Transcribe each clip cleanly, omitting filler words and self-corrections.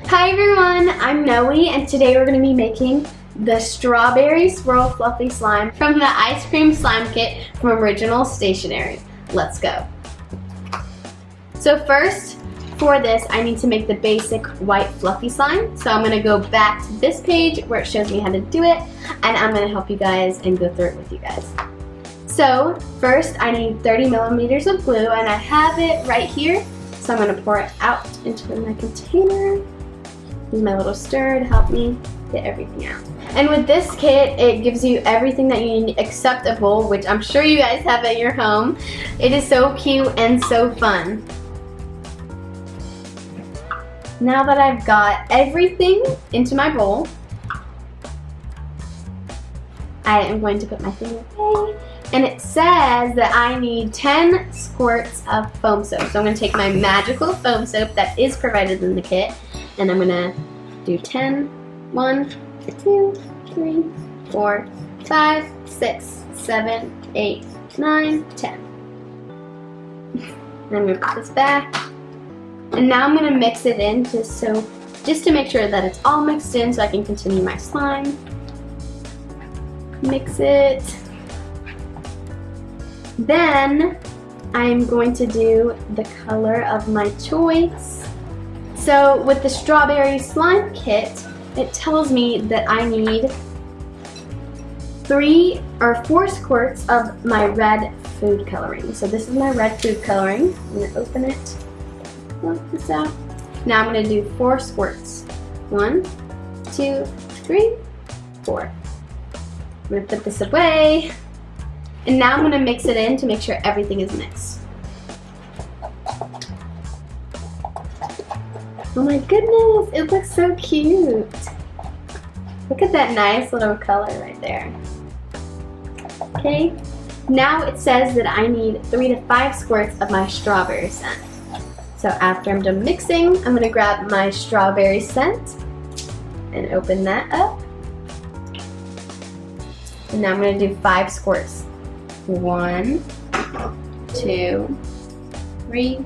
Hi everyone, I'm Noe, and today we're going to be making the Strawberry Swirl Fluffy Slime from the Ice Cream Slime Kit from Original Stationery. Let's go. So first, for this, I need to make the basic white fluffy slime. So I'm going to go back to this page where it shows me how to do it, and I'm going to help you guys and go through it with you guys. So first, I need 30 millimeters of glue, and I have it right here. So I'm going to pour it out into my container. Use my little stir to help me get everything out. And with this kit, it gives you everything that you need except a bowl, which I'm sure you guys have at your home. It is so cute and so fun. Now that I've got everything into my bowl, I am going to put my thing away. And it says that I need 10 squirts of foam soap. So I'm going to take my magical foam soap that is provided in the kit, and I'm going to do 10. 1, 2, 3, 4, 5, 6, 7, 8, 9, 10. And I'm going to put this back. And now I'm going to mix it in just to make sure that it's all mixed in so I can continue my slime. Mix it. Then I'm going to do the color of my choice. So with the Strawberry Slime Kit, it tells me that I need 3 or 4 squirts of my red food coloring. So this is my red food coloring. I'm going to open it. Look this out. Now I'm going to do 4 squirts. 1, 2, 3, 4. I'm going to put this away. And now I'm going to mix it in to make sure everything is mixed. Oh my goodness, it looks so cute. Look at that nice little color right there. Okay, now it says that I need 3 to 5 squirts of my strawberry scent. So after I'm done mixing, I'm going to grab my strawberry scent and open that up. And now I'm going to do 5 squirts. 1, 2, 3,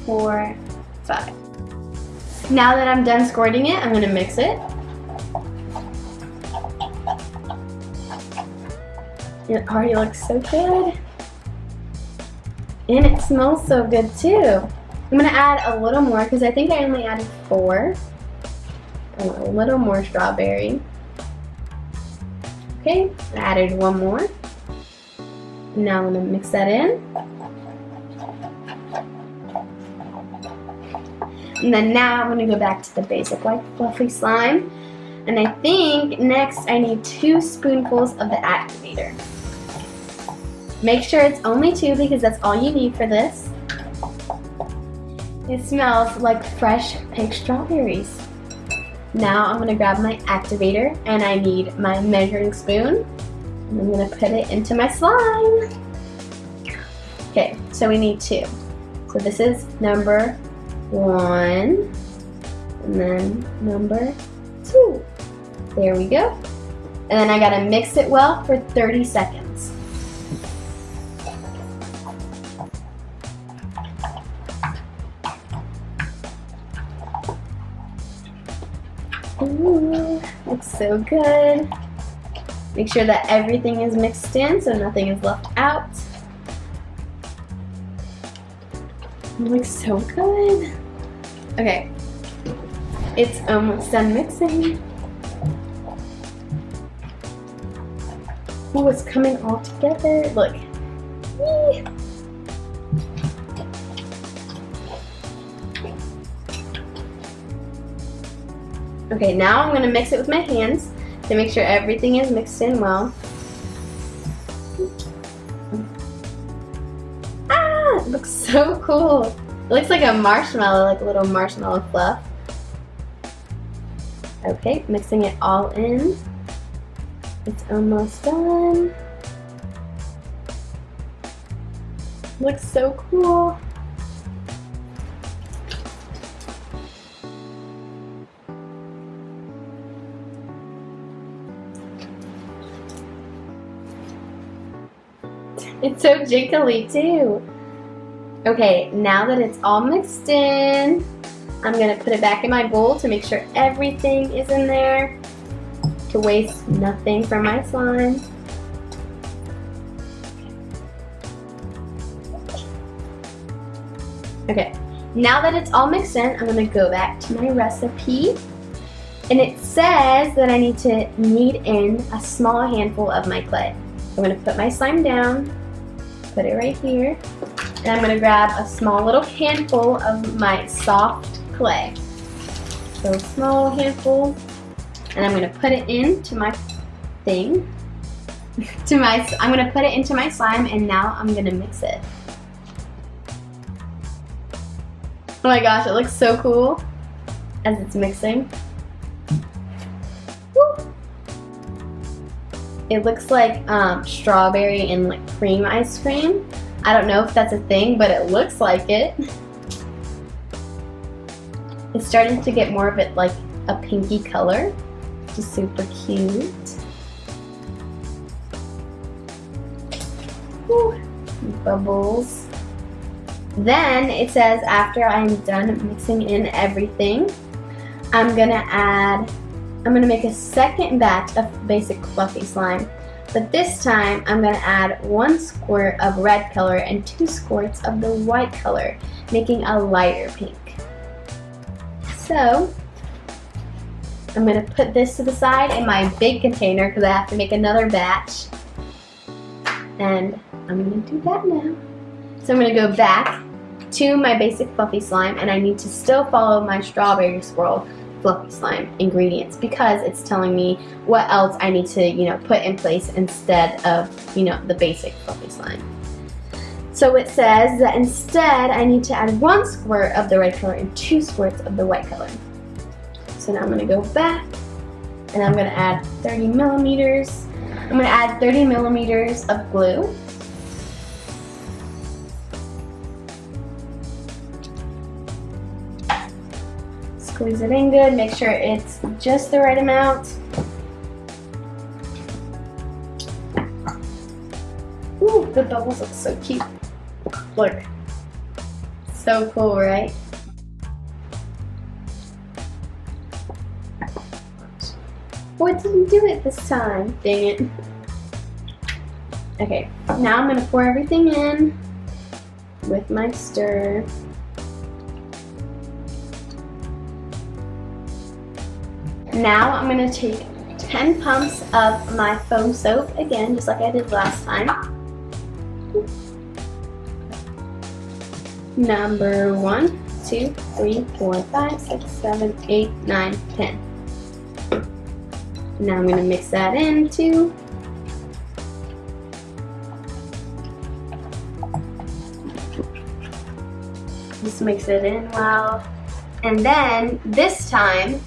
4, 5. Now that I'm done squirting it, I'm going to mix it. It already looks so good. And it smells so good too. I'm going to add a little more because I think I only added 4. A little more strawberry. Okay, I added 1 more. Now I'm going to mix that in. And then now I'm going to go back to the basic white fluffy slime. And I think next I need 2 spoonfuls of the activator. Make sure it's only 2 because that's all you need for this. It smells like fresh picked strawberries. Now I'm going to grab my activator and I need my measuring spoon. And I'm going to put it into my slime. Okay, so we need 2. So this is number 1, and then number 2. There we go. And then I gotta mix it well for 30 seconds. Ooh, looks so good. Make sure that everything is mixed in so nothing is left out. It looks so good. Okay, it's almost done mixing. Oh, it's coming all together. Look. Whee! Okay, now I'm going to mix it with my hands to make sure everything is mixed in well. Ah, it looks so cool. It looks like a marshmallow, like a little marshmallow fluff. Okay, mixing it all in. It's almost done. Looks so cool. It's so jiggly too. Okay, now that it's all mixed in, I'm gonna put it back in my bowl to make sure everything is in there, to waste nothing from my slime. Okay, now that it's all mixed in, I'm gonna go back to my recipe. And it says that I need to knead in a small handful of my clay. I'm gonna put my slime down, put it right here, and I'm gonna grab a small little handful of my soft clay. So a small handful, and I'm gonna put it into my thing. I'm gonna put it into my slime, and now I'm gonna mix it. Oh my gosh, it looks so cool as it's mixing. Woo. It looks like strawberry and like cream ice cream. I don't know if that's a thing, but it looks like it. It's starting to get more of it like a pinky color, which is super cute. Woo. Bubbles. Then it says after I'm done mixing in everything, I'm gonna make a second batch of basic fluffy slime. But this time I'm gonna add 1 squirt of red color and 2 squirts of the white color, making a lighter pink. So I'm gonna put this to the side in my big container because I have to make another batch. And I'm gonna do that now. So I'm gonna go back to my basic fluffy slime, and I need to still follow my Strawberry Swirl Fluffy Slime ingredients because it's telling me what else I need to, put in place instead of, the basic fluffy slime. So it says that instead I need to add 1 squirt of the red color and 2 squirts of the white color. So now I'm gonna go back and I'm gonna add 30 millimeters. I'm gonna add 30 millimeters of glue. Squeeze it in good, make sure it's just the right amount. Ooh, the bubbles look so cute. Look, so cool, right? Oh, it didn't do it this time, dang it. Okay, now I'm gonna pour everything in with my stir. Now I'm going to take 10 pumps of my foam soap, again, just like I did last time. Number 1, 2, 3, 4, 5, 6, 7, 8, 9, 10. Now I'm going to mix that in too. Just mix it in well. And then this time,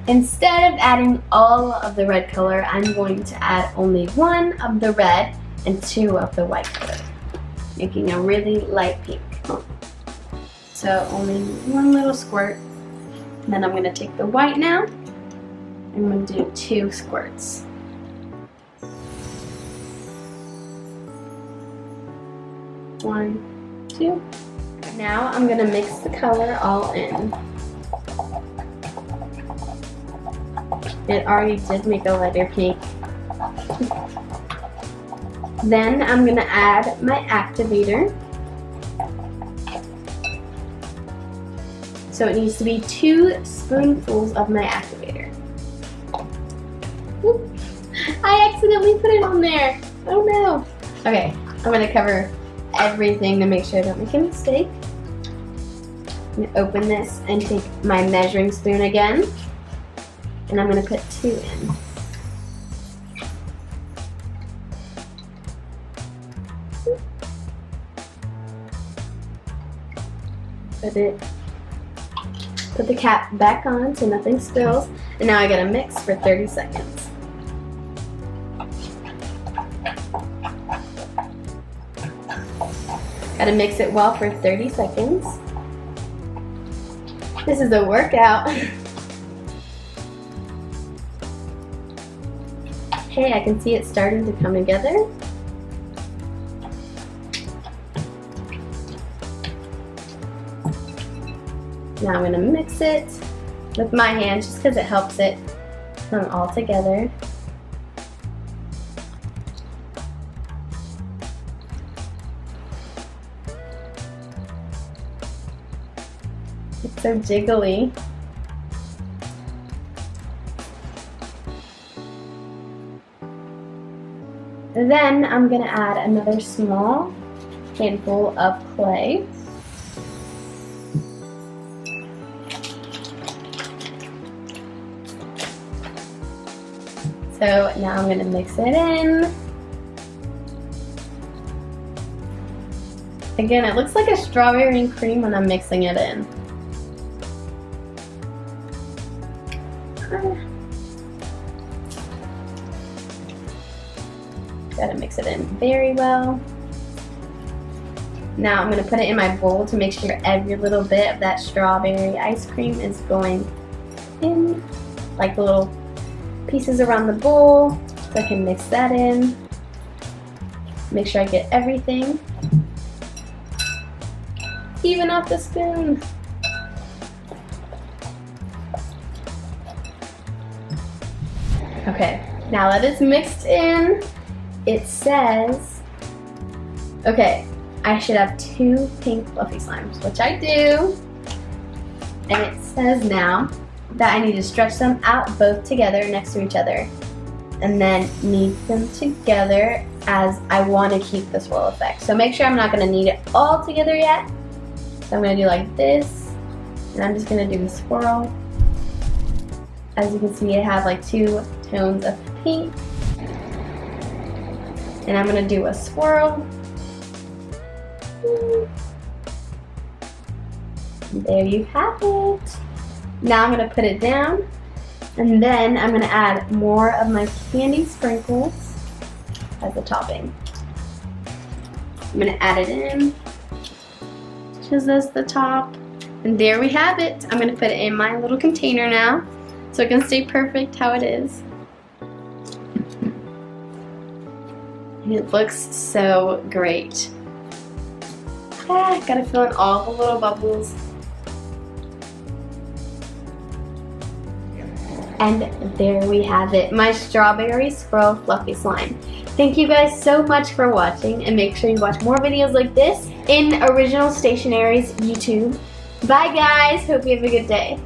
instead of adding all of the red color, I'm going to add only 1 of the red and 2 of the white color, making a really light pink. So only 1 little squirt. And then I'm going to take the white now. I'm going to do 2 squirts. 1, 2. Now I'm going to mix the color all in. It already did make a lighter pink. Then I'm going to add my activator. So it needs to be 2 spoonfuls of my activator. Oop, I accidentally put it on there. Oh no. Okay, I'm going to cover everything to make sure I don't make a mistake. I'm going to open this and take my measuring spoon again. And I'm going to put 2 in. Put the cap back on so nothing spills. And now I gotta mix for 30 seconds. Gotta mix it well for 30 seconds. This is a workout. Okay, I can see it starting to come together. Now I'm gonna mix it with my hands just because it helps it come all together. It's so jiggly. And then I'm gonna add another small handful of clay. So now I'm gonna mix it in. Again, it looks like a strawberry and cream when I'm mixing it in. Gotta mix it in very well. Now I'm gonna put it in my bowl to make sure every little bit of that strawberry ice cream is going in, like the little pieces around the bowl, so I can mix that in. Make sure I get everything. Even off the spoon. Okay, now that it's mixed in, it says, okay, I should have 2 pink fluffy slimes, which I do. And it says now that I need to stretch them out both together next to each other and then knead them together as I want to keep the swirl effect. So make sure I'm not going to knead it all together yet. So I'm going to do like this, and I'm just going to do a swirl. As you can see, I have like 2 tones of pink. And I'm going to do a swirl. And there you have it. Now I'm going to put it down, and then I'm going to add more of my candy sprinkles as a topping. I'm going to add it in, just as the top, and there we have it. I'm going to put it in my little container now, so it can stay perfect how it is. And it looks so great. Gotta fill in all the little bubbles. And there we have it, my Strawberry Swirl Fluffy Slime. Thank you guys so much for watching, and make sure you watch more videos like this in Original Stationery's YouTube. Bye guys, hope you have a good day.